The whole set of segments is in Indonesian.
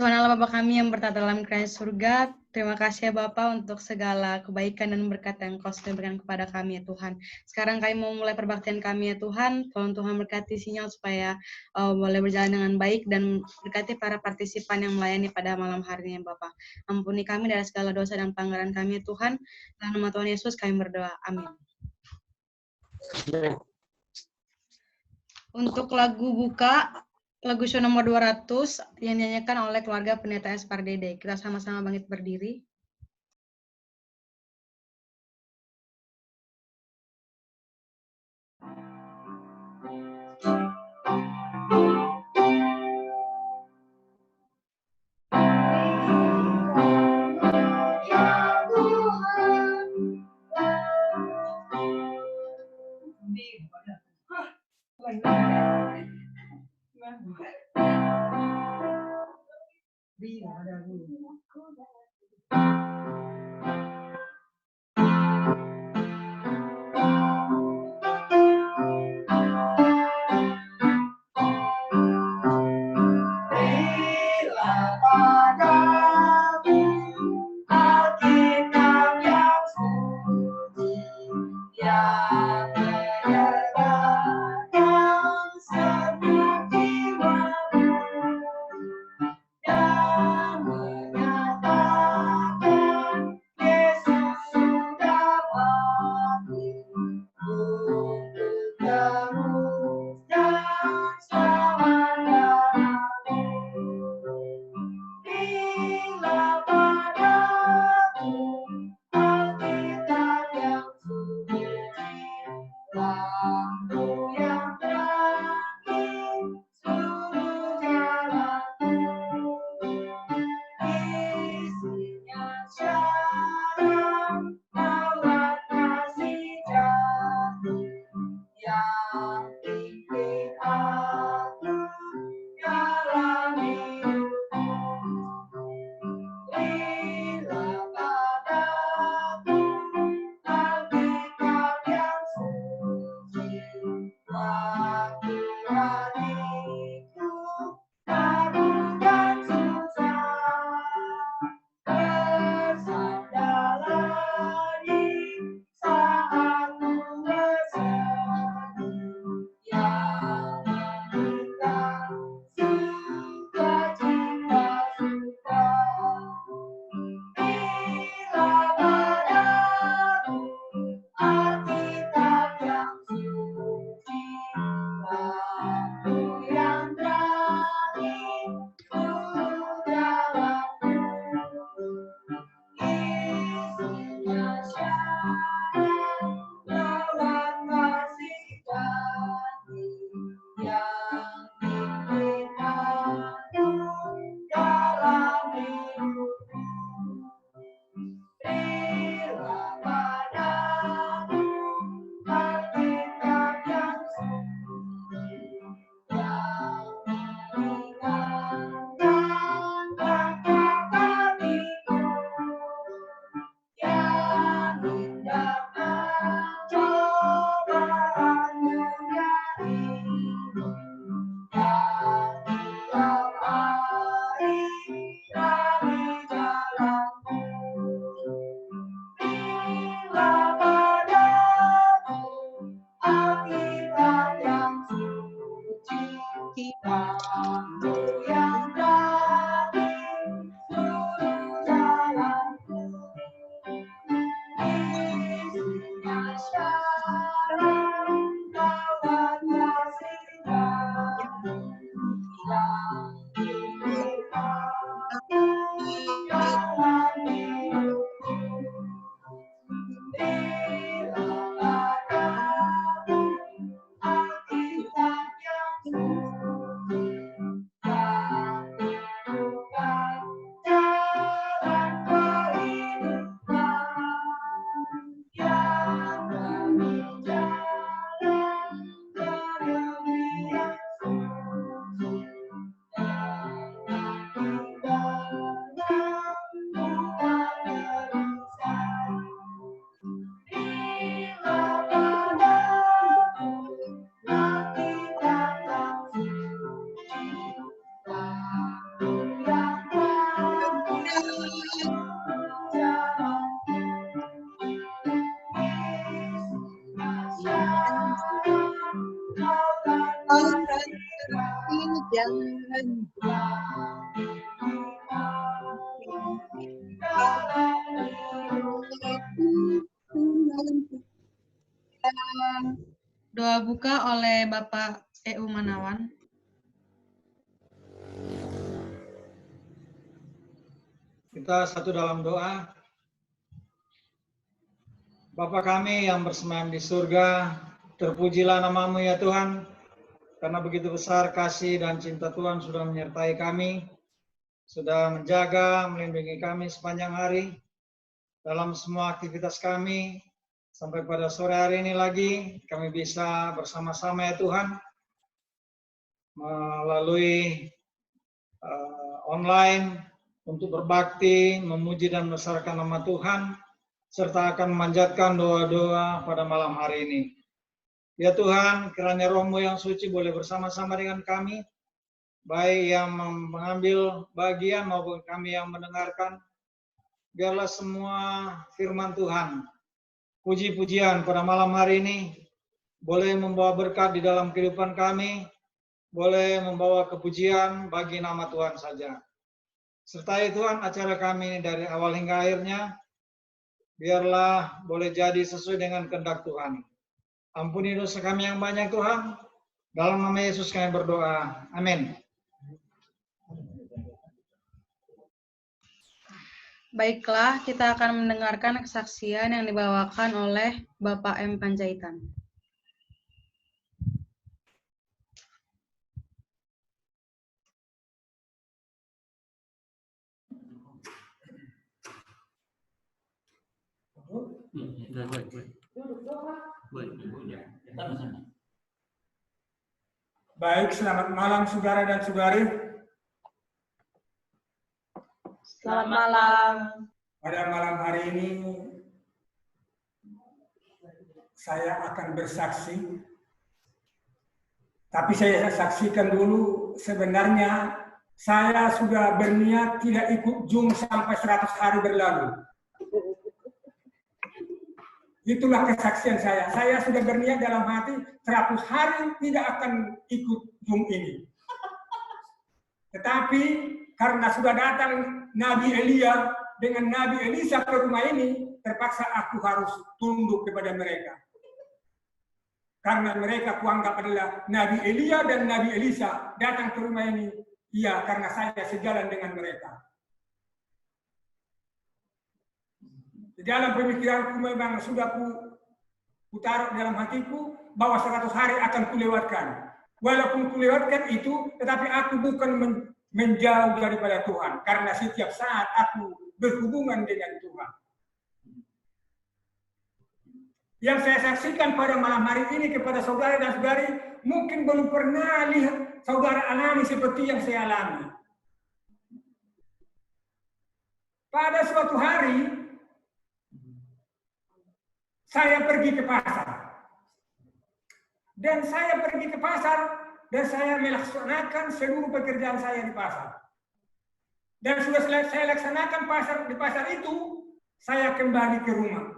Tuhan Allah Bapa kami yang bertata dalam kerajaan surga, terima kasih ya Bapa untuk segala kebaikan dan berkat yang Kau sudah berikan kepada kami ya Tuhan. Sekarang kami mau mulai perbaktian kami ya Tuhan, tolong Tuhan berkati sinyal supaya boleh berjalan dengan baik dan berkati para partisipan yang melayani pada malam hari ini ya Bapa. Ampuni kami dari segala dosa dan pelanggaran kami ya Tuhan, dalam nama Tuhan Yesus kami berdoa, amin. Untuk lagu buka, lagu show nomor 200 yang dinyanyikan oleh keluarga Pendeta S. Pardede. Kita sama-sama bangkit berdiri. Doa buka oleh Bapak EU Manawan. Kita satu dalam doa. Bapa kami yang bersemayam di surga, terpujilah namamu ya Tuhan, karena begitu besar kasih dan cinta Tuhan sudah menyertai kami, sudah menjaga, melindungi kami sepanjang hari, dalam semua aktivitas kami, sampai pada sore hari ini lagi, kami bisa bersama-sama ya Tuhan, melalui online, untuk berbakti, memuji dan membesarkan nama Tuhan, serta akan memanjatkan doa-doa pada malam hari ini. Ya Tuhan, kiranya Roh-Mu yang suci boleh bersama-sama dengan kami, baik yang mengambil bagian maupun kami yang mendengarkan. Biarlah semua firman Tuhan, puji-pujian pada malam hari ini, boleh membawa berkat di dalam kehidupan kami, boleh membawa kepujian bagi nama Tuhan saja. Sertai Tuhan acara kami ini dari awal hingga akhirnya, biarlah boleh jadi sesuai dengan kehendak Tuhan. Ampuni dosa kami yang banyak Tuhan. Dalam nama Yesus kami berdoa. Amin. Baiklah, kita akan mendengarkan kesaksian yang dibawakan oleh Bapak M. Panjaitan. Baik, selamat malam saudara dan saudari. Selamat malam. Pada malam hari ini saya akan bersaksi. Tapi saya saksikan dulu, sebenarnya saya sudah berniat tidak ikut Zoom sampai 100 hari berlalu. Itulah kesaksian saya. Saya sudah berniat dalam hati 100 hari tidak akan ikut Zoom ini. Tetapi karena sudah datang Nabi Elia dengan Nabi Elisa ke rumah ini, terpaksa aku harus tunduk kepada mereka. Karena mereka kuanggap adalah Nabi Elia dan Nabi Elisa datang ke rumah ini. Iya, karena saya sejalan dengan mereka. Di dalam pemikiranku memang sudah ku taruh dalam hatiku bahwa 100 hari akan kulewatkan. Walaupun kulewatkan itu, tetapi aku bukan menjauh daripada Tuhan. Karena setiap saat aku berhubungan dengan Tuhan. Yang saya saksikan pada malam hari ini kepada saudara dan saudari, mungkin belum pernah lihat saudara alami seperti yang saya alami. Pada suatu hari, saya pergi ke pasar. Dan saya pergi ke pasar dan saya melaksanakan seluruh pekerjaan saya di pasar. Dan sudah saya laksanakan di pasar itu, saya kembali ke rumah.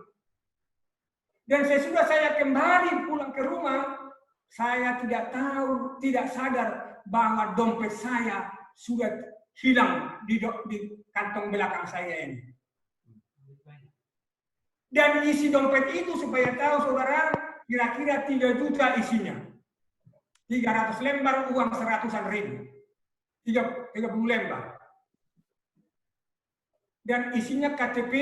Dan sesudah saya kembali pulang ke rumah, saya tidak tahu, tidak sadar bahwa dompet saya sudah hilang di kantong belakang saya ini. Dan isi dompet itu supaya tahu saudara, kira-kira 3 juta isinya. 300 lembar uang 100-an ribu. 30 lembar. Dan isinya KTP,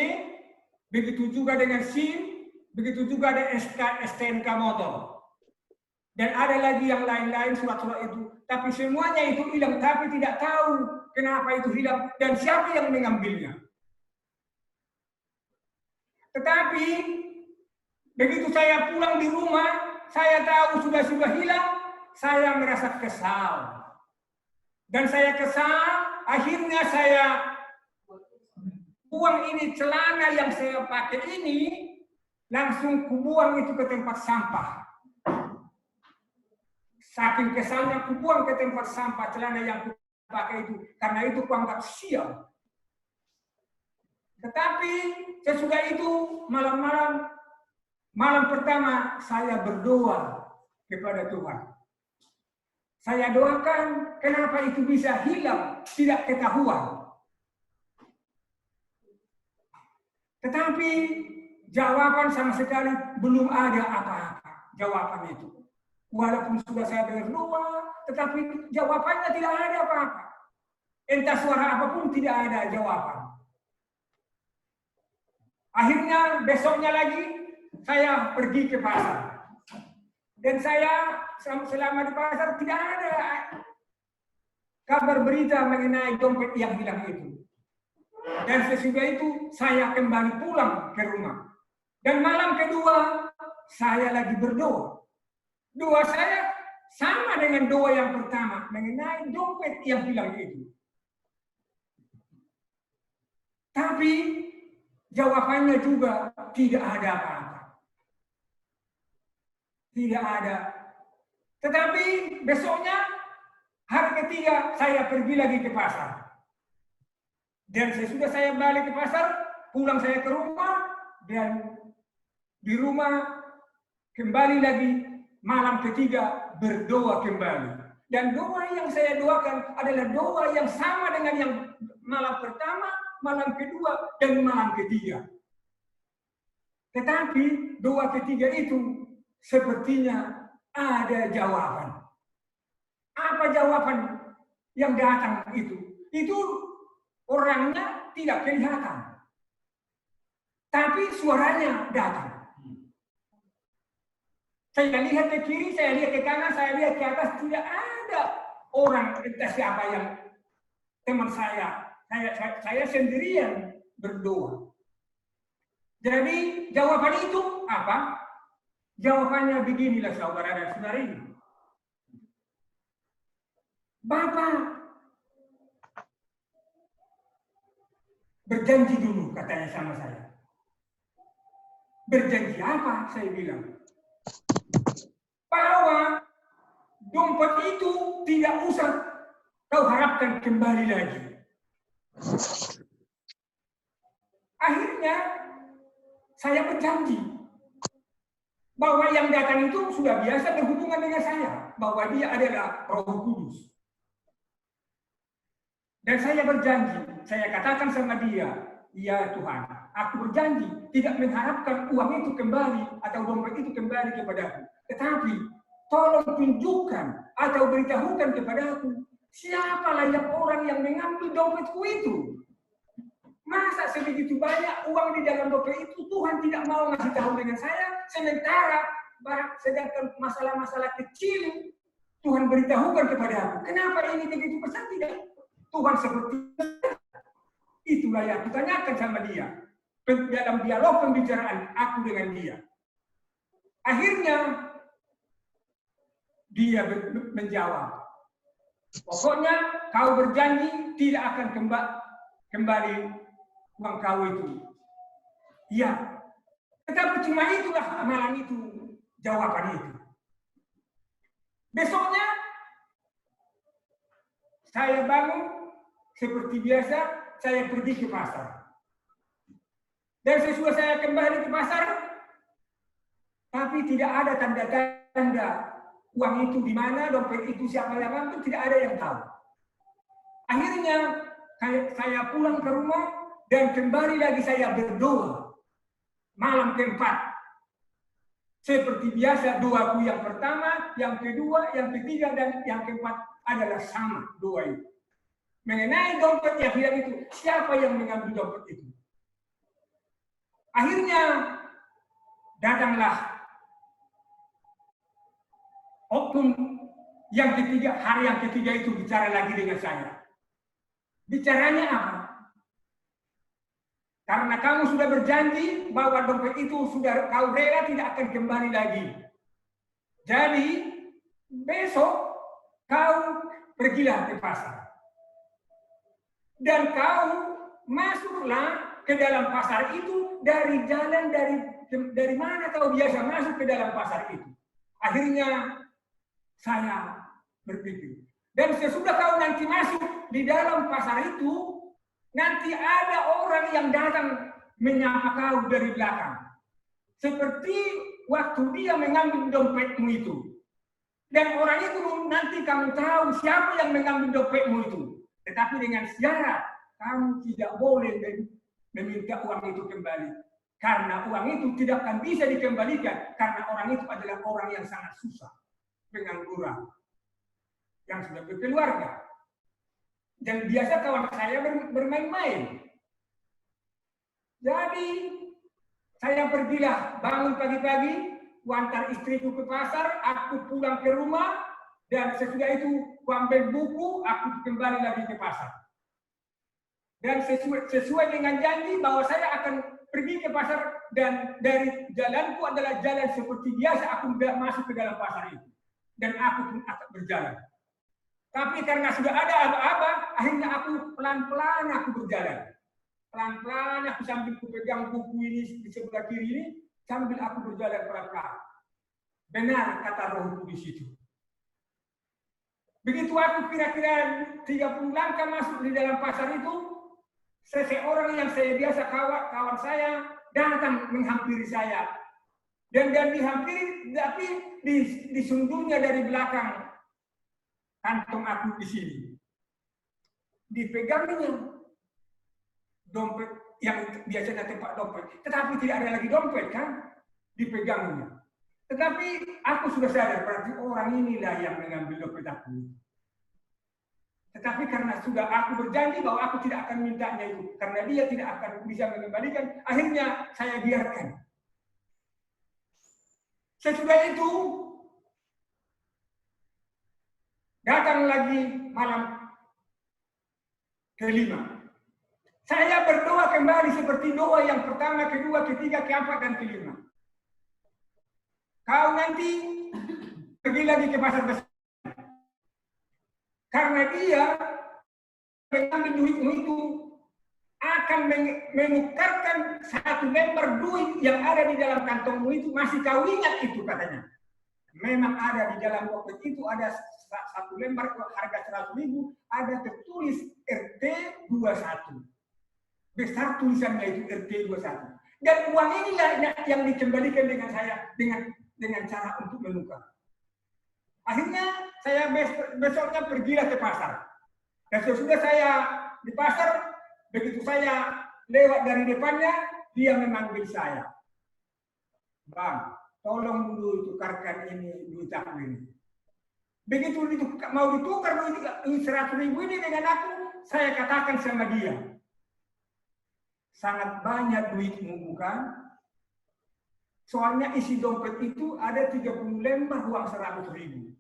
begitu juga dengan SIM, begitu juga ada STNK motor. Dan ada lagi yang lain-lain surat-surat itu. Tapi semuanya itu hilang, tapi tidak tahu kenapa itu hilang dan siapa yang mengambilnya. Tetapi begitu saya pulang di rumah, saya tahu sudah hilang, saya merasa kesal. Dan saya kesal, akhirnya saya buang ini celana yang saya pakai ini, langsung kubuang itu ke tempat sampah. Saking kesalnya kubuang ke tempat sampah celana yang kupakai itu, karena itu kuanggap sial. Tetapi sesudah itu malam pertama saya berdoa kepada Tuhan. Saya doakan kenapa itu bisa hilang, tidak ketahuan. Tetapi jawaban sama sekali belum ada apa-apa. Jawaban itu. Walaupun sudah saya berdoa, tetapi jawabannya tidak ada apa-apa. Entah suara apapun tidak ada jawaban. Akhirnya besoknya lagi saya pergi ke pasar. Dan saya selama di pasar tidak ada kabar berita mengenai dompet yang hilang itu. Dan sesudah itu saya kembali pulang ke rumah. Dan malam kedua saya lagi berdoa. Doa saya sama dengan doa yang pertama mengenai dompet yang hilang itu. Tapi jawabannya juga tidak ada apa-apa. Tidak ada. Tetapi besoknya hari ketiga saya pergi lagi ke pasar. Dan sesudah saya balik ke pasar, pulang saya ke rumah, dan di rumah kembali lagi malam ketiga berdoa kembali. Dan doa yang saya doakan adalah doa yang sama dengan yang malam pertama, malam kedua, dan malam ketiga. Tetapi doa ketiga itu sepertinya ada jawaban. Apa jawaban yang datang itu? Itu orangnya tidak kelihatan. Tapi suaranya datang. Saya lihat ke kiri, saya lihat ke kanan, saya lihat ke atas, tidak ada orang entah siapa yang teman saya. Saya sendirian berdoa. Jadi jawaban itu apa? Jawabannya beginilah saudara dan saudari. Bapak berjanji dulu, katanya sama saya. Berjanji apa? Saya bilang. Bahwa dompet itu tidak usah kau harapkan kembali lagi. Akhirnya saya berjanji bahwa yang datang itu sudah biasa berhubungan dengan saya, bahwa dia adalah Roh Kudus. Dan saya berjanji, saya katakan sama dia, ya Tuhan, aku berjanji tidak mengharapkan uang itu kembali atau dompet itu kembali kepadaku. Tetapi tolong tunjukkan atau beritahukan kepadaku siapalah yang orang yang mengambil dompetku itu. Masa sebegitu banyak uang di dalam dompet itu Tuhan tidak mau ngasih tahu dengan saya, sementara sedangkan masalah-masalah kecil Tuhan beritahukan kepada aku. Kenapa ini begitu besar? Tidak. Tuhan seperti itulah yang aku tanyakan sama dia dalam dialog pembicaraan aku dengan dia. Akhirnya dia menjawab, pokoknya kau berjanji tidak akan kembali uang kau itu. Iya. Tetapi cuma itulah malam itu jawaban itu. Besoknya saya bangun seperti biasa, saya pergi ke pasar. Dan sesudah saya kembali ke pasar, tapi tidak ada tanda-tanda uang itu di mana, dompet itu siapa yang ambil, tidak ada yang tahu. Akhirnya saya pulang ke rumah dan kembali lagi saya berdoa. Malam keempat. Seperti biasa doaku yang pertama, yang kedua, yang ketiga, dan yang keempat adalah sama doa itu. Mengenai dompet yang hilang itu, siapa yang mengambil dompet itu? Akhirnya datanglah oknum yang ketiga, hari yang ketiga itu bicara lagi dengan saya. Bicaranya apa? Karena kamu sudah berjanji bahwa dompet itu sudah kau rela tidak akan kembali lagi. Jadi besok kau pergilah ke pasar. Dan kau masuklah ke dalam pasar itu dari jalan dari mana kau biasa masuk ke dalam pasar itu. Akhirnya saya berpikir. Dan sesudah kau nanti masuk di dalam pasar itu, nanti ada orang yang datang menyapa kau dari belakang. Seperti waktu dia mengambil dompetmu itu. Dan orang itu nanti kamu tahu siapa yang mengambil dompetmu itu. Tetapi dengan syarat kamu tidak boleh meminta uang itu kembali. Karena uang itu tidak akan bisa dikembalikan. Karena orang itu adalah orang yang sangat susah. Pengangguran. Yang sudah berkeluarga. Dan biasa kawan saya bermain-main. Jadi saya pergilah bangun pagi-pagi, antar istriku ke pasar, aku pulang ke rumah, dan sesudah itu aku ambil buku, aku kembali lagi ke pasar. Dan sesuai dengan janji bahwa saya akan pergi ke pasar, dan dari jalanku adalah jalan seperti biasa, aku tidak masuk ke dalam pasar itu. Dan aku pun akan berjalan. Tapi karena sudah ada aba-aba, akhirnya aku pelan-pelan aku berjalan. Pelan-pelan aku sambil pegang buku ini di sebelah kiri ini, sambil aku berjalan pelan-pelan. Benar kata Roh Kudus itu. Begitu aku kira-kira 30 langkah masuk di dalam pasar itu, seseorang yang saya biasa kawan saya datang menghampiri saya. Dan dihampiri, tapi disundulnya dari belakang kantong aku di sini. Dipegangnya dompet yang biasanya tempat dompet, tetapi tidak ada lagi dompet kan, dipegangnya. Tetapi aku sudah sadar berarti orang inilah yang mengambil dompet aku. Tetapi karena sudah aku berjanji bahwa aku tidak akan mintanya itu, karena dia tidak akan bisa mengembalikan, akhirnya saya biarkan. Sesudah itu datang lagi malam kelima. Saya berdoa kembali seperti doa yang pertama, kedua, ketiga, keempat, dan kelima. Kau nanti pergi lagi ke pasar besar. Karena dia mengambil duitmu itu akan menukarkan satu lembar duit yang ada di dalam kantongmu itu, masih kau ingat itu katanya. Memang ada di dalam dompet itu ada satu lembar harga 100.000, ada tertulis RT 21. Besar tulisannya itu RT 21. Dan uang inilah yang dikembalikan dengan saya dengan cara untuk menukar. Akhirnya saya besoknya pergilah ke pasar. Dan sesudah saya di pasar, begitu saya lewat dari depannya, dia memanggil saya. Bang, tolong dulu tukarkan ini duit aku ini. Begitu mau ditukar duit 100.000 ini dengan aku, saya katakan sama dia, sangat banyak duitmu bukan? Soalnya isi dompet itu ada 30 lembar uang 100.000.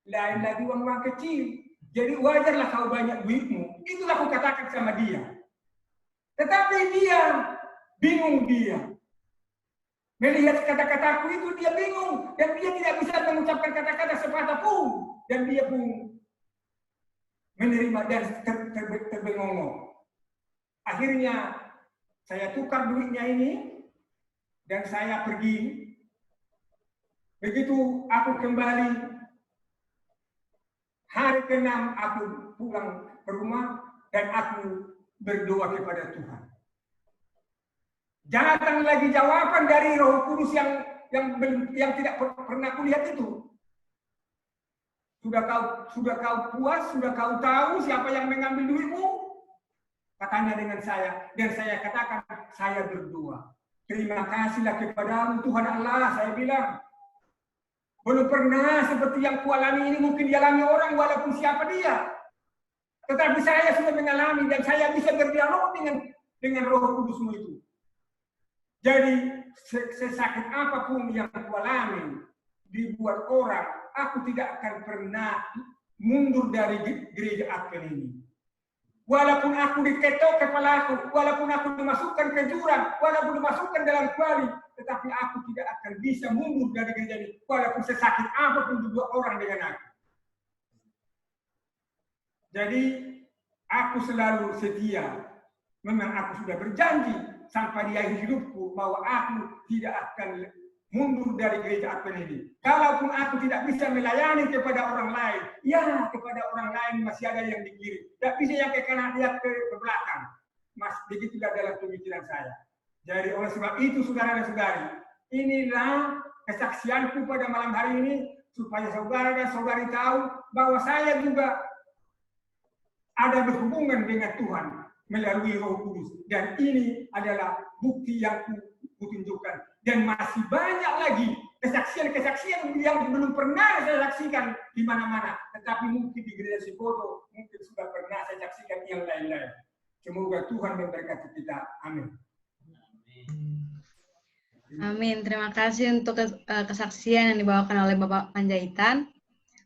Lain lagi uang-uang kecil. Jadi wajarlah kau banyak duitmu. Itulah aku katakan sama dia. Tetapi dia bingung dia. Melihat kata-kataku itu dia bingung. Dan dia tidak bisa mengucapkan kata-kata sepatah pun. Dan dia pun menerima dan terbengong. Akhirnya saya tukar duitnya ini dan saya pergi. Begitu aku kembali hari ke-6 aku pulang ke rumah dan aku berdoa kepada Tuhan. Datang lagi jawaban dari Roh Kudus yang tidak pernah kulihat itu. Sudah kau puas, sudah kau tahu siapa yang mengambil duitmu? Katanya dengan saya, dan saya katakan, saya berdoa. Terima kasihlah kepadamu Tuhan Allah, saya bilang. Belum pernah seperti yang kualami ini mungkin dialami orang walaupun siapa dia. Tetapi saya sudah mengalami dan saya bisa berdialog dengan Roh Kudusmu itu. Jadi sesakit apapun yang kualami dibuat orang, aku tidak akan pernah mundur dari gereja Advent ini. Walaupun aku diketok kepalaku, walaupun aku dimasukkan ke jurang, walaupun dimasukkan dalam kuali, tetapi aku tidak akan bisa mundur dari gereja ini, walaupun sesakit apapun dibuat orang dengan aku. Jadi aku selalu setia. Memang aku sudah berjanji sampai di akhir hidupku bahwa aku tidak akan mundur dari gereja Advent ini. Kalaupun aku tidak bisa melayani kepada orang lain, ya kepada orang lain masih ada yang dikirim. Tidak bisa yang ke kanan, lihat ke belakang. Mas, begitulah dalam pemikiran saya. Jadi oleh sebab itu saudara dan saudari, inilah kesaksianku pada malam hari ini supaya saudara dan saudari tahu bahwa saya juga ada berhubungan dengan Tuhan melalui Roh Kudus. Dan ini adalah bukti yang kutunjukkan. Dan masih banyak lagi kesaksian-kesaksian yang belum pernah saya saksikan di mana-mana. Tetapi mungkin di gereja Sibodo, mungkin sudah pernah saya saksikan yang lain-lain. Semoga Tuhan memberkati kita. Amin. Amin. Terima kasih untuk kesaksian yang dibawakan oleh Bapak Panjaitan.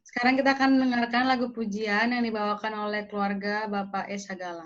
Sekarang kita akan mendengarkan lagu pujian yang dibawakan oleh keluarga Bapak Sagala.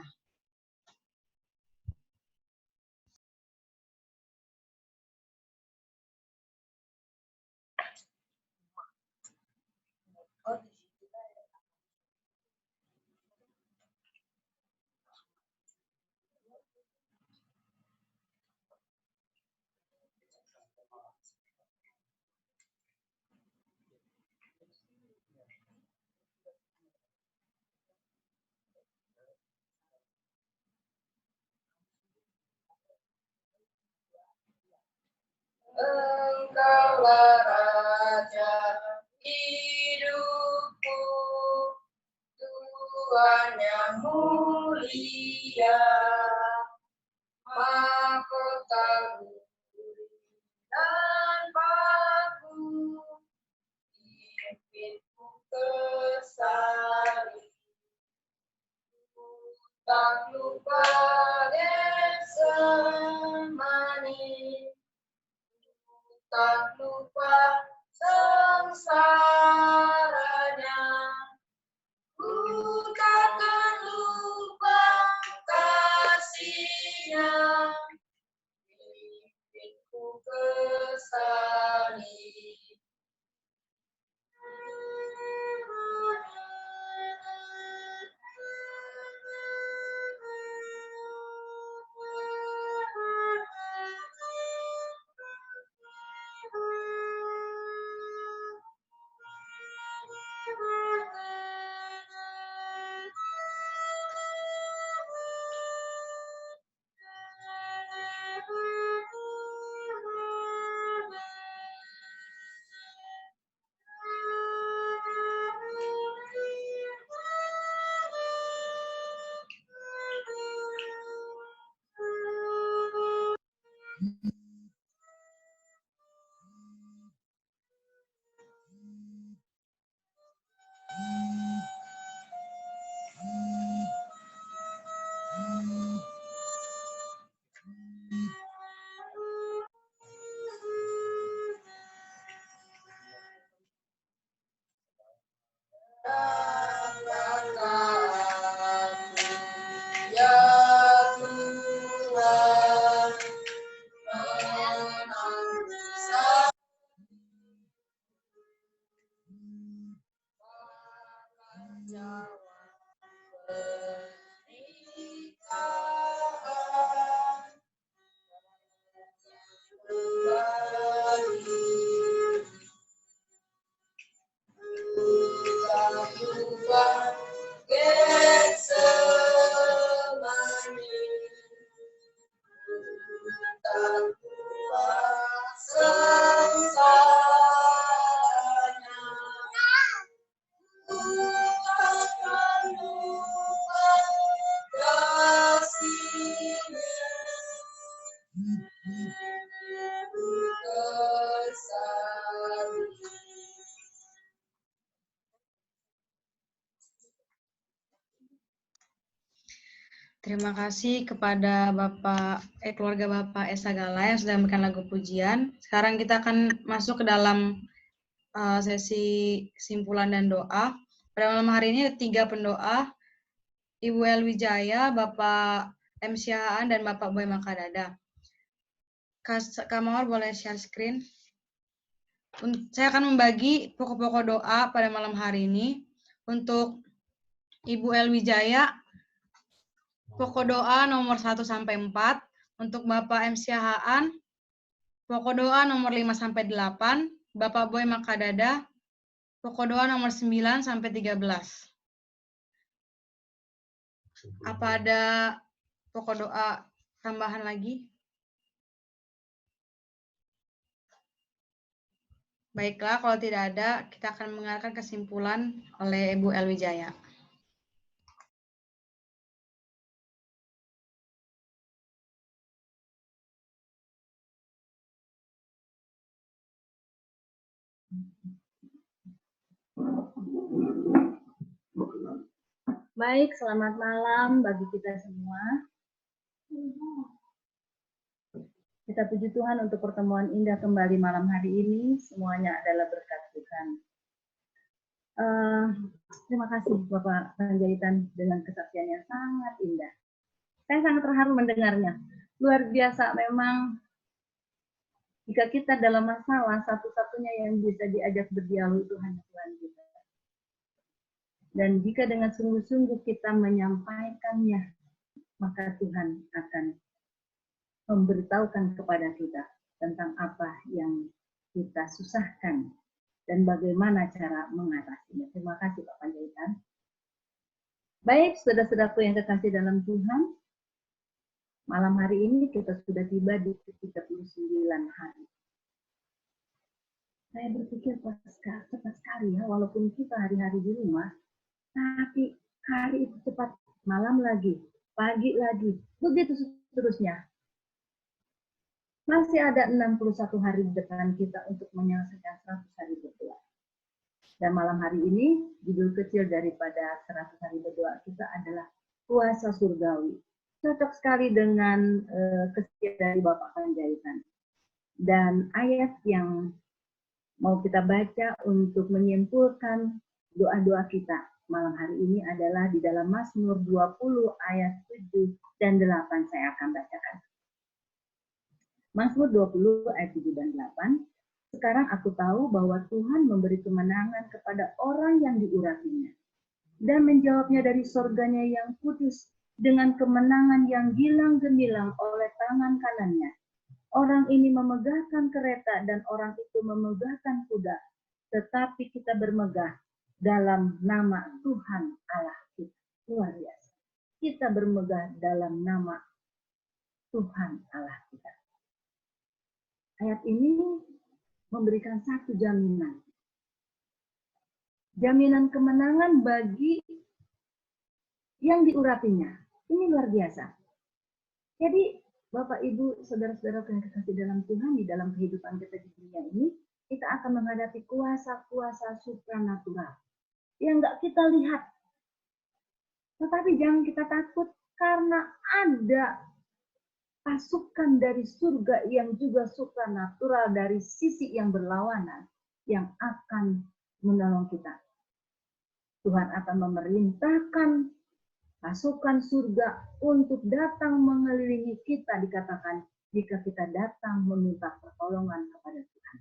Engkaulah Raja hidupku, Tuhan yang mulia, mahkotamu dan paku, pimpinku kesali, tak lupa Getsemani, tak lupa sengsaranya, ku takkan lupa kasih-Nya, pimpinku ke salib. Terima kasih kepada keluarga Bapak Sagala yang sudah memberikan lagu pujian. Sekarang kita akan masuk ke dalam sesi kesimpulan dan doa. Pada malam hari ini ada 3 pendoa, Ibu Elwijaya, Bapak M. Syahaan, dan Bapak Boy Makadada. Kak Mawar boleh share screen. Saya akan membagi pokok-pokok doa pada malam hari ini. Untuk Ibu Elwijaya, pokok doa nomor 1 sampai 4. Untuk Bapak M. Syahaan, pokok doa nomor 5 sampai 8. Bapak Boy Makadada, pokok doa nomor 9 sampai 13. Apa ada pokok doa tambahan lagi? Baiklah, kalau tidak ada, kita akan mendengarkan kesimpulan oleh Ibu Elwijaya. Baik, selamat malam bagi kita semua. Kita puji Tuhan untuk pertemuan indah kembali malam hari ini. Semuanya adalah berkat Tuhan. Terima kasih Bapak Panjaitan dengan kesaksian yang sangat indah. Saya sangat terharu mendengarnya. Luar biasa memang jika kita dalam masalah, satu-satunya yang bisa diajak berdialog itu hanya Tuhan kita. Dan jika dengan sungguh-sungguh kita menyampaikannya, maka Tuhan akan memberitahukan kepada kita tentang apa yang kita susahkan dan bagaimana cara mengatasinya. Terima kasih Pak Panjaitan. Baik, saudara-saudaraku yang kekasih dalam Tuhan, malam hari ini kita sudah tiba di 39 hari. Saya berpikir cepat sekali ya, walaupun kita hari-hari di rumah, tapi hari itu cepat, malam lagi, pagi lagi, begitu seterusnya. Masih ada 61 hari di depan kita untuk menyelesaikan 100 hari berdoa. Dan malam hari ini, judul kecil daripada 100 hari berdoa kita adalah Kuasa Surgawi. Cocok sekali dengan kesaksian dari Bapak Panjaitan. Dan ayat yang mau kita baca untuk menyimpulkan doa-doa kita malam hari ini adalah di dalam Mazmur 20 ayat 7 dan 8 saya akan bacakan. Mazmur 20 ayat 7 dan 8. Sekarang aku tahu bahwa Tuhan memberi kemenangan kepada orang yang diurapinya dan menjawabnya dari sorganya yang kudus dengan kemenangan yang gilang gemilang oleh tangan kanannya. Orang ini memegahkan kereta dan orang itu memegahkan kuda, tetapi kita bermegah dalam nama Tuhan Allah kita. Luar biasa. Kita bermegah dalam nama Tuhan Allah kita. Ayat ini memberikan satu jaminan. Jaminan kemenangan bagi yang diurapinya. Ini luar biasa. Jadi, Bapak, Ibu, saudara-saudara yang kekasih dalam Tuhan, di dalam kehidupan kita di dunia ini, kita akan menghadapi kuasa-kuasa supranatural yang nggak kita lihat. Tetapi jangan kita takut karena ada pasukan dari surga yang juga supranatural dari sisi yang berlawanan yang akan menolong kita. Tuhan akan memerintahkan pasukan surga untuk datang mengelilingi kita, dikatakan jika kita datang meminta pertolongan kepada Tuhan.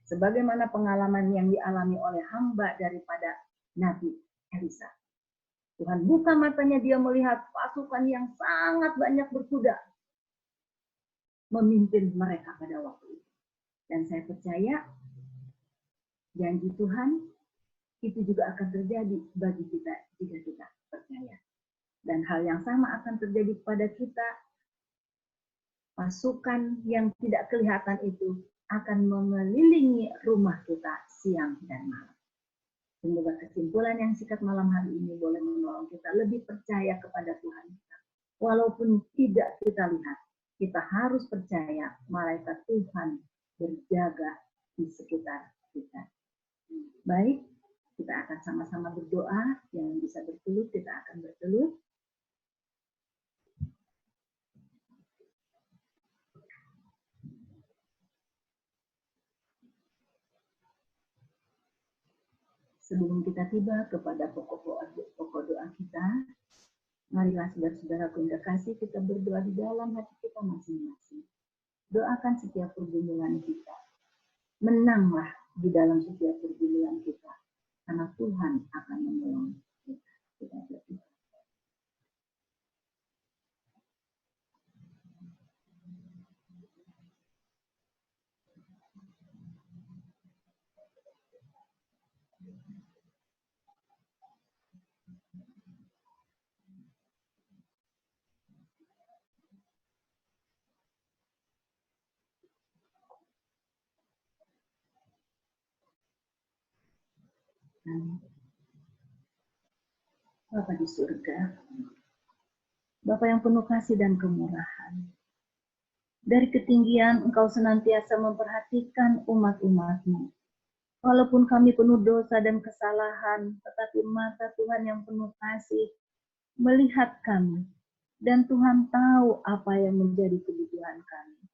Sebagaimana pengalaman yang dialami oleh hamba daripada Nabi Elisa. Tuhan buka matanya, dia melihat pasukan yang sangat banyak berkuda memimpin mereka pada waktu itu. Dan saya percaya janji Tuhan itu juga akan terjadi bagi kita jika kita percaya. Dan hal yang sama akan terjadi pada kita. Pasukan yang tidak kelihatan itu akan mengelilingi rumah kita siang dan malam. Semoga kesimpulan yang singkat malam hari ini boleh menolong kita lebih percaya kepada Tuhan kita. Walaupun tidak kita lihat, kita harus percaya malaikat Tuhan berjaga di sekitar kita. Baik, kita akan sama-sama berdoa. Yang bisa bertelut, kita akan bertelut. Sebelum kita tiba kepada pokok doa kita, marilah saudara-saudaraku yang terkasih, kita berdoa di dalam hati kita masing-masing. Doakan setiap pergumulan kita. Menanglah di dalam setiap pergumulan kita. Karena Tuhan akan menolong kita. Kita berdoa. Amin. Bapa di surga, Bapa yang penuh kasih dan kemurahan, dari ketinggian Engkau senantiasa memperhatikan umat-umat-Mu. Walaupun kami penuh dosa dan kesalahan, tetapi mata Tuhan yang penuh kasih melihat kami, dan Tuhan tahu apa yang menjadi kebutuhan kami.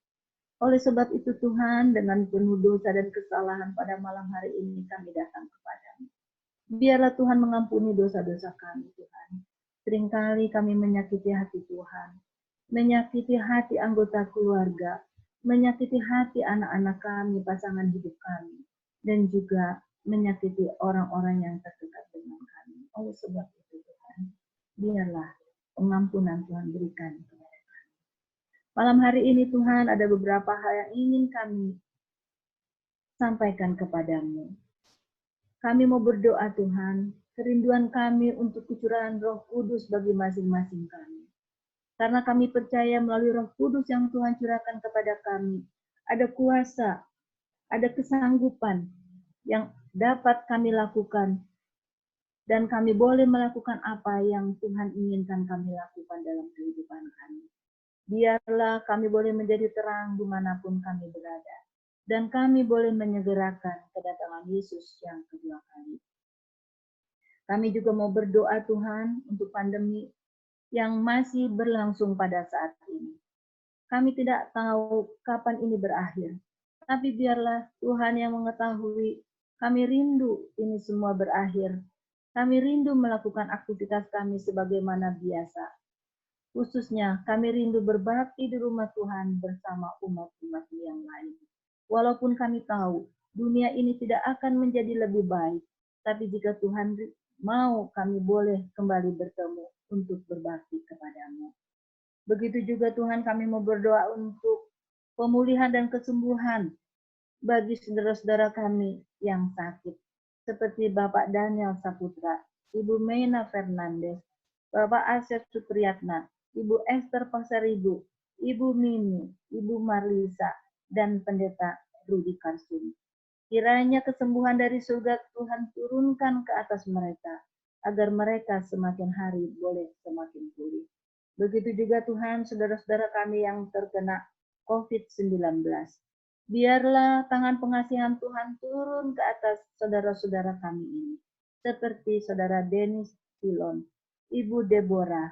Oleh sebab itu Tuhan, dengan penuh dosa dan kesalahan pada malam hari ini kami datang kepadamu. Biarlah Tuhan mengampuni dosa-dosa kami, Tuhan. Seringkali kami menyakiti hati Tuhan, menyakiti hati anggota keluarga, menyakiti hati anak-anak kami, pasangan hidup kami, dan juga menyakiti orang-orang yang terdekat dengan kami. Oleh sebab itu Tuhan, biarlah pengampunan Tuhan berikan kepada kami. Malam hari ini Tuhan, ada beberapa hal yang ingin kami sampaikan kepadamu. Kami mau berdoa Tuhan, kerinduan kami untuk kecurahan Roh Kudus bagi masing-masing kami. Karena kami percaya melalui Roh Kudus yang Tuhan curahkan kepada kami, ada kuasa, ada kesanggupan yang dapat kami lakukan, dan kami boleh melakukan apa yang Tuhan inginkan kami lakukan dalam kehidupan kami. Biarlah kami boleh menjadi terang dimanapun kami berada, dan kami boleh menyegerakan kedatangan Yesus yang kedua kali. Kami juga mau berdoa Tuhan untuk pandemi yang masih berlangsung pada saat ini. Kami tidak tahu kapan ini berakhir, tapi biarlah Tuhan yang mengetahui. Kami rindu ini semua berakhir. Kami rindu melakukan aktivitas kami sebagaimana biasa. Khususnya kami rindu berbakti di rumah Tuhan bersama umat-umat yang lain. Walaupun kami tahu dunia ini tidak akan menjadi lebih baik, tapi jika Tuhan mau, kami boleh kembali bertemu untuk berbakti kepadamu. Begitu juga Tuhan, kami mau berdoa untuk pemulihan dan kesembuhan bagi saudara-saudara kami yang sakit, seperti Bapak Daniel Saputra, Ibu Meina Fernandes, Bapak Asep Supriyatna, Ibu Esther Pasaribu, Ibu Mimi, Ibu Marlisa, dan Pendeta Rudi Karsum. Kiranya kesembuhan dari surga Tuhan turunkan ke atas mereka, agar mereka semakin hari boleh semakin pulih. Begitu juga Tuhan, saudara-saudara kami yang terkena COVID-19. Biarlah tangan pengasihan Tuhan turun ke atas saudara-saudara kami ini, seperti saudara Denis Silon, Ibu Deborah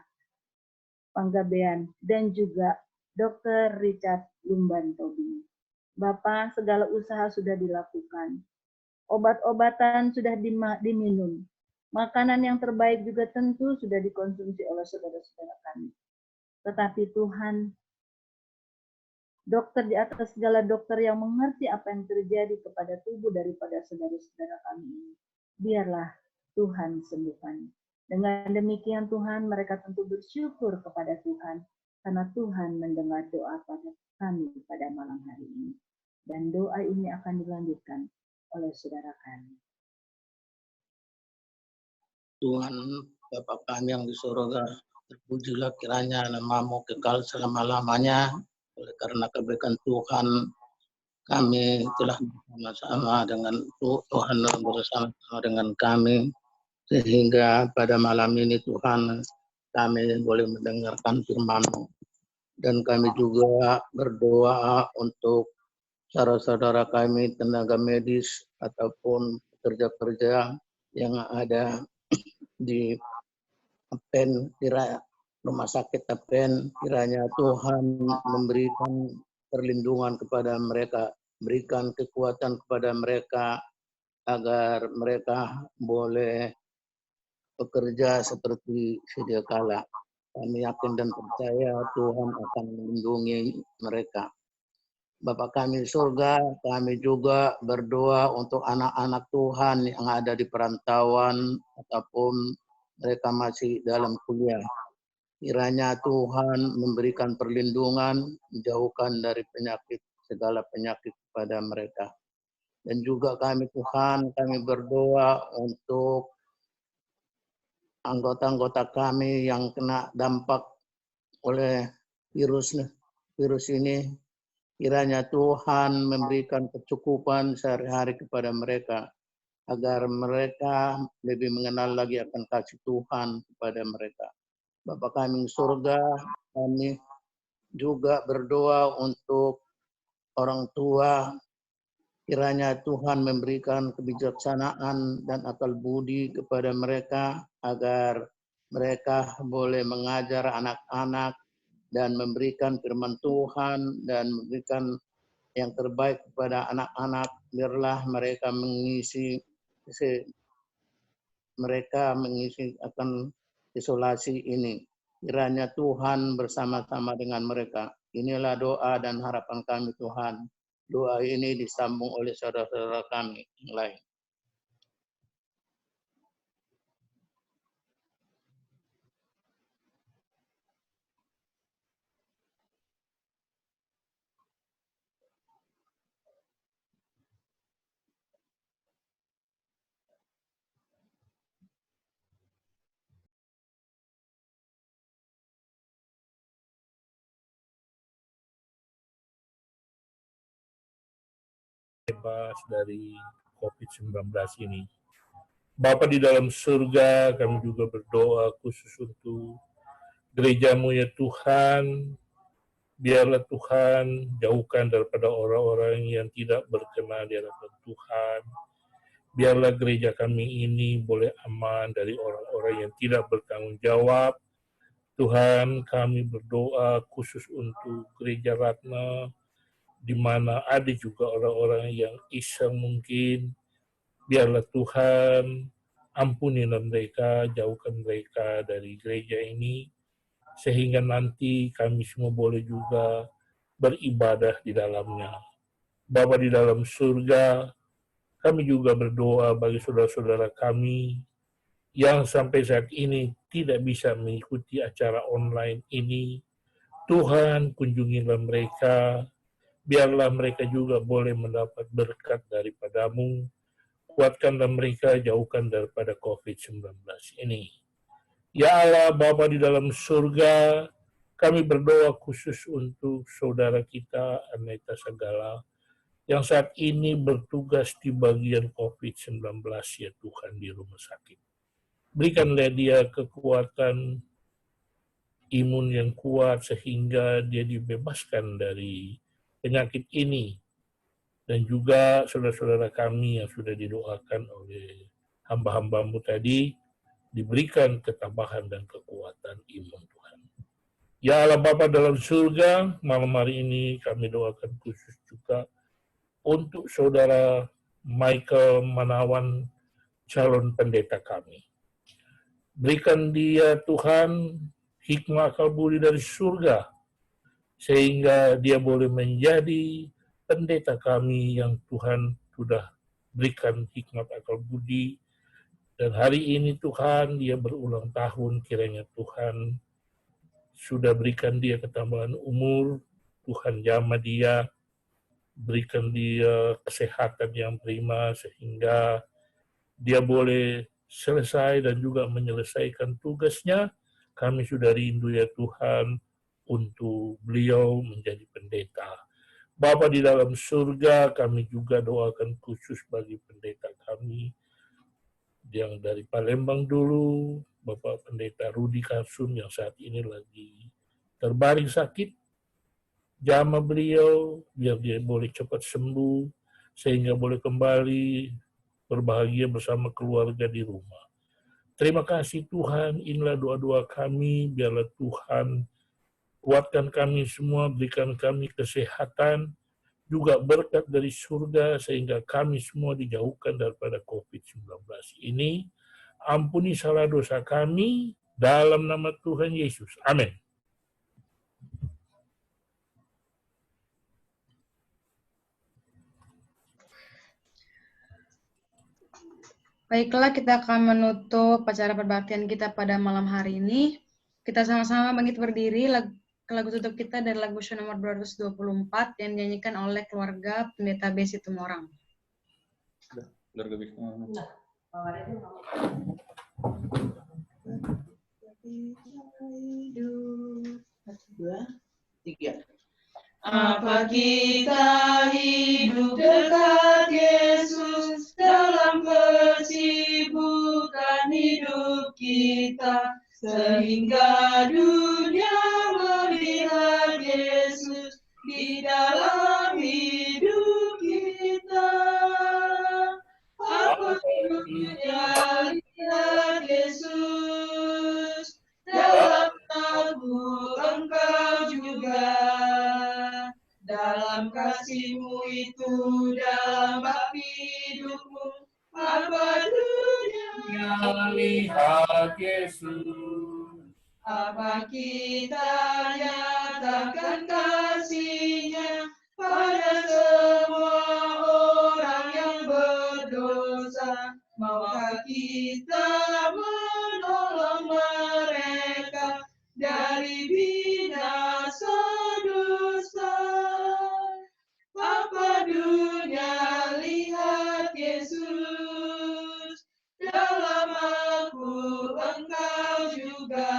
Panggabean, dan juga Dr. Richard Lumban Tobing. Bapak, segala usaha sudah dilakukan. Obat-obatan sudah diminum. Makanan yang terbaik juga tentu sudah dikonsumsi oleh saudara-saudara kami. Tetapi Tuhan, dokter di atas segala dokter yang mengerti apa yang terjadi kepada tubuh daripada saudara-saudara kami ini, biarlah Tuhan sembuhkan. Dengan demikian Tuhan, mereka tentu bersyukur kepada Tuhan, karena Tuhan mendengar doa pada kami pada malam hari ini. Dan doa ini akan dilanjutkan oleh saudara kami. Tuhan, Bapa kami yang di surga, terpujilah kiranya nama-Mu kekal selama-lamanya. Oleh karena kebaikan Tuhan, kami telah bersama-sama dengan Tuhan dan bersama-sama dengan kami, sehingga pada malam ini Tuhan, kami boleh mendengarkan firman-Mu. Dan kami juga berdoa untuk saudara-saudara kami, tenaga medis ataupun pekerja-pekerja yang ada di Apen, rumah sakit Apen, kiranya Tuhan memberikan perlindungan kepada mereka, berikan kekuatan kepada mereka agar mereka boleh bekerja seperti sedia kala. Kami yakin dan percaya Tuhan akan melindungi mereka. Bapa kami di surga, kami juga berdoa untuk anak-anak Tuhan yang ada di perantauan ataupun mereka masih dalam kuliah. Kiranya Tuhan memberikan perlindungan, menjauhkan dari penyakit, segala penyakit kepada mereka. Dan juga kami Tuhan, kami berdoa untuk anggota-anggota kami yang kena dampak oleh virus ini. Kiranya Tuhan memberikan kecukupan sehari-hari kepada mereka. agar mereka lebih mengenal lagi akan kasih Tuhan kepada mereka. Bapa kami di surga, kami juga berdoa untuk orang tua, kiranya Tuhan memberikan kebijaksanaan dan akal budi kepada mereka agar mereka boleh mengajar anak-anak dan memberikan firman Tuhan dan memberikan yang terbaik kepada anak-anak. Biarlah mereka mengisi akan isolasi ini. Kiranya Tuhan bersama-sama dengan mereka. Inilah doa dan harapan kami Tuhan. Doa ini disambung oleh saudara-saudara kami yang lain. Bebas dari COVID-19 ini. Bapa di dalam surga, kami juga berdoa khusus untuk gereja-Mu ya Tuhan. Biarlah Tuhan jauhkan daripada orang-orang yang tidak berkenan di hadapan Tuhan. Biarlah gereja kami ini boleh aman dari orang-orang yang tidak bertanggung jawab. Tuhan, kami berdoa khusus untuk gereja Ratna, di mana ada juga orang-orang yang iseng mungkin. Biarlah Tuhan ampunilah mereka, jauhkan mereka dari gereja ini, sehingga nanti kami semua boleh juga beribadah di dalamnya. Bapa di dalam surga, kami juga berdoa bagi saudara-saudara kami yang sampai saat ini tidak bisa mengikuti acara online ini. Tuhan, kunjungilah mereka, biarlah mereka juga boleh mendapat berkat daripada-Mu. Kuatkanlah mereka, jauhkan daripada COVID-19 ini. Ya Allah, Bapa di dalam surga, kami berdoa khusus untuk saudara kita, Aneta Sagala, yang saat ini bertugas di bagian COVID-19, ya Tuhan, di rumah sakit. Berikanlah dia kekuatan imun yang kuat sehingga dia dibebaskan dari penyakit ini. Dan juga saudara-saudara kami yang sudah didoakan oleh hamba-hamba-Mu tadi, diberikan ketabahan dan kekuatan imun Tuhan. Ya Allah Bapa dalam surga, malam hari ini kami doakan khusus juga untuk saudara Michael Manawan, calon pendeta kami. Berikan dia Tuhan hikmah akal budi dari surga, sehingga dia boleh menjadi pendeta kami yang Tuhan sudah berikan hikmat akal budi. Dan hari ini Tuhan, dia berulang tahun, kiranya Tuhan sudah berikan dia ketambahan umur, Tuhan jamah dia, berikan dia kesehatan yang prima, sehingga dia boleh selesai dan juga menyelesaikan tugasnya. Kami sudah rindu ya Tuhan, untuk beliau menjadi pendeta. Bapa di dalam surga, kami juga doakan khusus bagi pendeta kami yang dari Palembang dulu, Bapak Pendeta Rudi Karsum yang saat ini lagi terbaring sakit. Jamah beliau, biar dia boleh cepat sembuh, sehingga boleh kembali berbahagia bersama keluarga di rumah. Terima kasih Tuhan, inilah doa-doa kami, biarlah Tuhan kuatkan kami semua, berikan kami kesehatan, juga berkat dari surga, sehingga kami semua dijauhkan daripada COVID-19 ini. Ampuni salah dosa kami, dalam nama Tuhan Yesus. Amin. Baiklah, kita akan menutup acara perbaktian kita pada malam hari ini. Kita sama-sama bangkit berdiri. Lagu tutup kita dari lagu Syah nomor 224 yang dinyanyikan oleh keluarga Pendeta B. Situmorang. Keluarga Bisma. Apa kita hidup dekat Yesus, dalam kesibukan hidup kita, sehingga dunia melihat Yesus di dalam hidup kita. Apa dunia lihat Yesus, dalam aku engkau juga, dalam kasih-Mu itu, dalam bakti hidupmu, apa dunia lihat Yesus. apa kita nyatakan kasih-Nya pada semua orang yang berdosa, maukah kita menolong mereka dari binasa dosa. Apa dunia lihat Yesus, dalam aku engkau juga,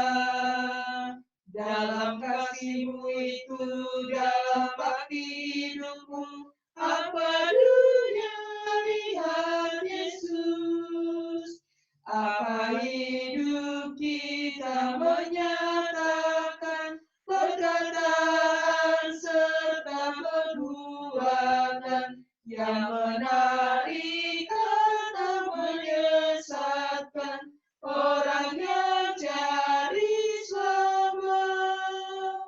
dalam kasih-Mu itu, dalam bakti hidupmu, apa dunia lihat Yesus. Apa hidup kita menyatakan perkataan serta perbuatan yang menarik atau menyesatkan orang yang cari selamat.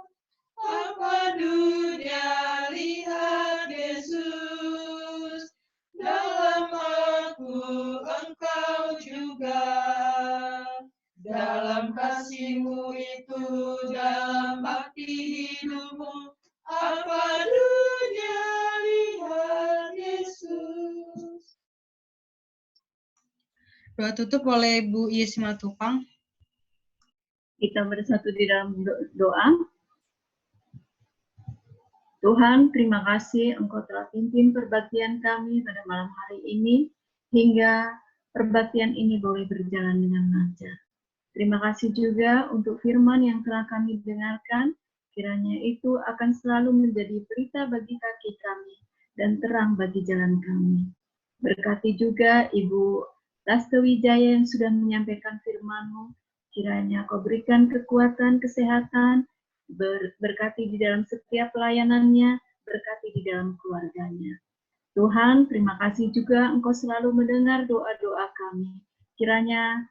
Apa dunia lihat Yesus, dalam aku engkau juga, dalam kasih-Mu itu, dalam bakti hidupmu, apa dunia lihat Yesus. Doa tutup oleh Bu Yesima Tupang. Kita bersatu di dalam doa. Tuhan, terima kasih Engkau telah pimpin perbaktian kami pada malam hari ini, hingga perbaktian ini boleh berjalan dengan lancar. Terima kasih juga untuk firman yang telah kami dengarkan, kiranya itu akan selalu menjadi berita bagi kaki kami dan terang bagi jalan kami. Berkati juga Ibu Lastewijaya yang sudah menyampaikan firman-Mu, kiranya Kau berikan kekuatan, kesehatan, berkati di dalam setiap pelayanannya, berkati di dalam keluarganya. Tuhan, terima kasih juga Engkau selalu mendengar doa-doa kami. Kiranya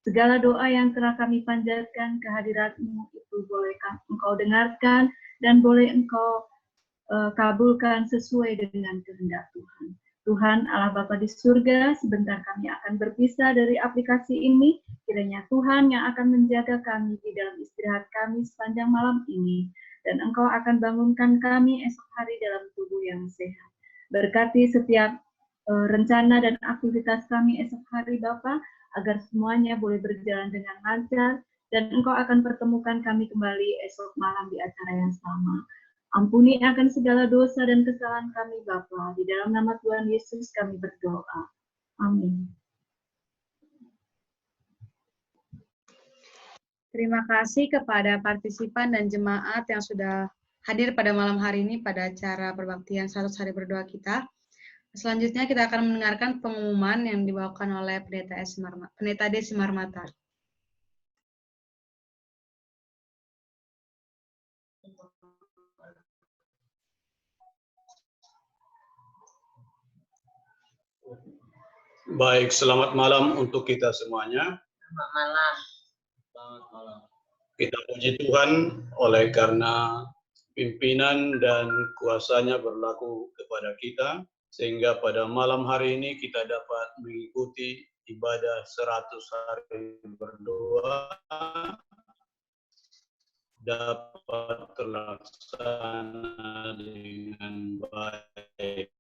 segala doa yang telah kami panjatkan kehadirat-Mu itu boleh Engkau dengarkan dan boleh Engkau kabulkan sesuai dengan kehendak Tuhan. Tuhan Allah Bapa di surga, sebentar kami akan berpisah dari aplikasi ini. Kiranya Tuhan yang akan menjaga kami di dalam istirahat kami sepanjang malam ini. Dan Engkau akan bangunkan kami esok hari dalam tubuh yang sehat. Berkati setiap rencana dan aktivitas kami esok hari Bapa, agar semuanya boleh berjalan dengan lancar. Dan Engkau akan pertemukan kami kembali esok malam di acara yang sama. Ampuni akan segala dosa dan kesalahan kami Bapa. Di dalam nama Tuhan Yesus kami berdoa. Amin. Terima kasih kepada partisipan dan jemaat yang sudah hadir pada malam hari ini pada acara perbaktian 100 hari berdoa kita. Selanjutnya kita akan mendengarkan pengumuman yang dibawakan oleh Pendeta D. Simarmata. Baik, selamat malam untuk kita semuanya. Selamat malam. Selamat malam. Kita puji Tuhan oleh karena pimpinan dan kuasa-Nya berlaku kepada kita, sehingga pada malam hari ini kita dapat mengikuti ibadah 100 hari berdoa dapat terlaksana dengan baik.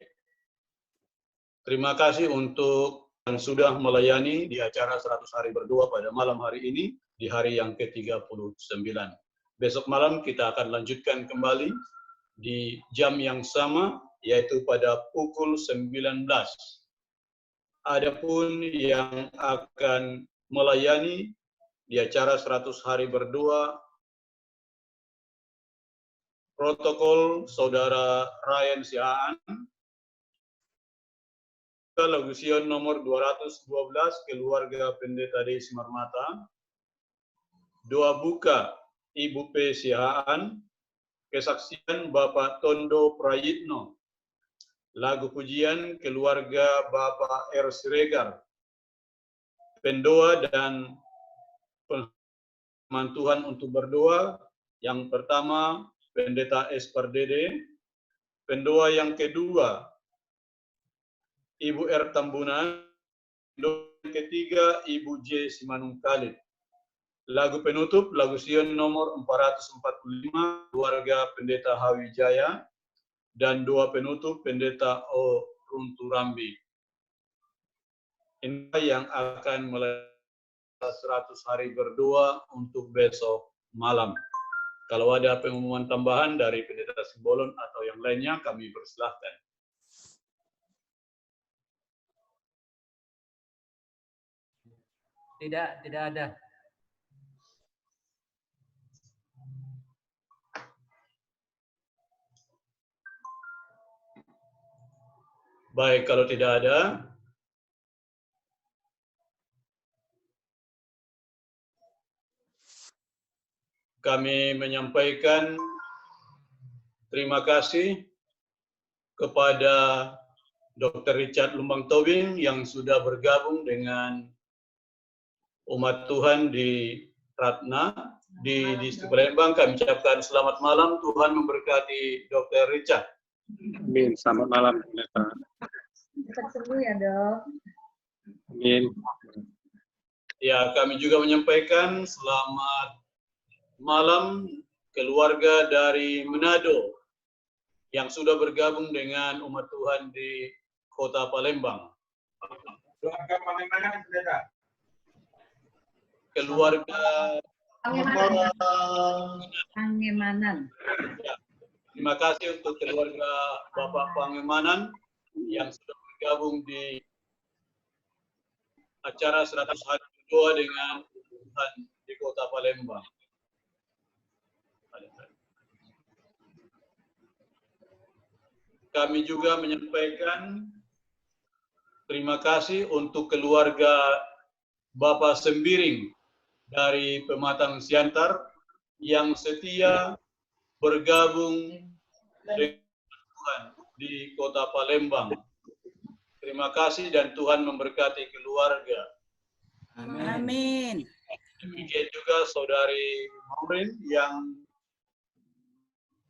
Terima kasih untuk yang sudah melayani di acara 100 hari berdoa pada malam hari ini, di hari yang ke-39. Besok malam kita akan lanjutkan kembali di jam yang sama, yaitu pada pukul 19. Adapun yang akan melayani di acara 100 hari berdoa, protokol Saudara Ryan Sihaan, lagu Sion nomor 212, keluarga Pendeta Desi Marmata. Doa buka Ibu P. Sihaan, kesaksian Bapak Tondo Prayitno. Lagu pujian keluarga Bapak R. Siregar. Pendoa dan pemantuhan untuk berdoa. Yang pertama, Pendeta S. Pardede. Pendoa yang kedua, Ibu R. Tambunan. Pendoa yang ketiga, Ibu J. Simanung Khalid. Lagu penutup, lagu Sion nomor 445, keluarga Pendeta Hawijaya. Dan doa penutup, Pendeta O. Runturambi. Ini yang akan mulai 100 hari berdoa untuk besok malam. Kalau ada pengumuman tambahan dari Pendeta Simbolon atau yang lainnya, kami persilahkan. Tidak ada. Baik, kalau tidak ada, kami menyampaikan terima kasih kepada Dr. Richard Lumbang Tobing yang sudah bergabung dengan umat Tuhan di Ratna, di Distrik Palembang. Kami ucapkan selamat malam, Tuhan memberkati Dr. Richard. Amin. Selamat malam, Pendeta. Cepat sembuh ya, Dok. Amin. Ya, kami juga menyampaikan selamat malam keluarga dari Manado yang sudah bergabung dengan umat Tuhan di Kota Palembang. Keluarga Palembang, Pendeta. Keluarga Pangemanan. Ya, terima kasih untuk keluarga Bapak Pangemanan yang sudah bergabung di acara 100 hari berdoa dengan Tuhan di Kota Palembang. Kami juga menyampaikan terima kasih untuk keluarga Bapak Sembiring dari Pematang Siantar yang setia bergabung dengan Tuhan di Kota Palembang. Terima kasih dan Tuhan memberkati keluarga. Amin. Demikian juga Saudari Maureen yang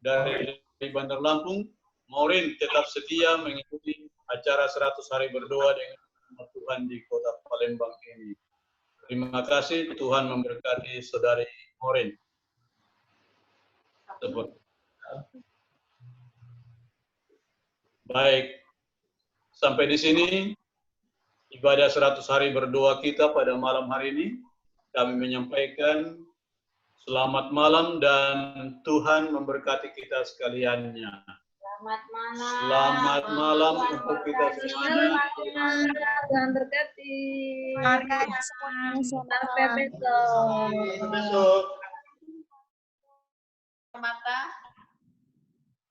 dari Bandar Lampung. Maureen tetap setia mengikuti acara 100 hari berdoa dengan umat Tuhan di Kota Palembang ini. Terima kasih, Tuhan memberkati Saudari Maureen. Baik, sampai di sini ibadah 100 hari berdoa kita pada malam hari ini. Kami menyampaikan selamat malam dan Tuhan memberkati kita sekaliannya. Selamat malam. Selamat malam untuk kita semuanya. Tuhan berkati. Sampai besok. Mata.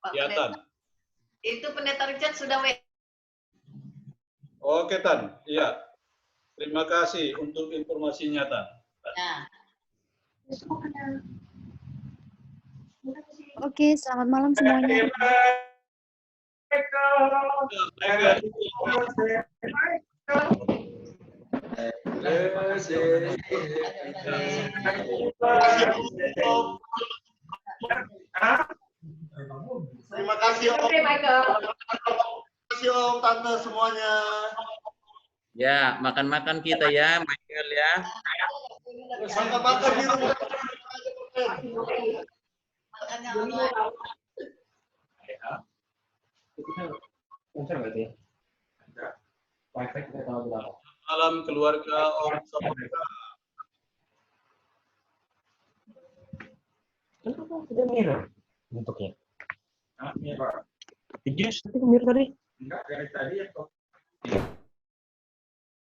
Pak Ya, Tan. Itu Pendeta Richard sudah Oke, Tan. Iya. Terima kasih untuk informasinya, Tan. Nah. Oke, selamat malam semuanya. Terima kasih Om. Terima kasih Om, Tante semuanya. Ya, makan-makan kita ya, Michael ya. Makan-makan di rumah. Malam keluarga Om Saputra. Sudah mirror bentuknya. Mirror. Yes, tapi mirror tadi. Enggak, dari tadi ya kok.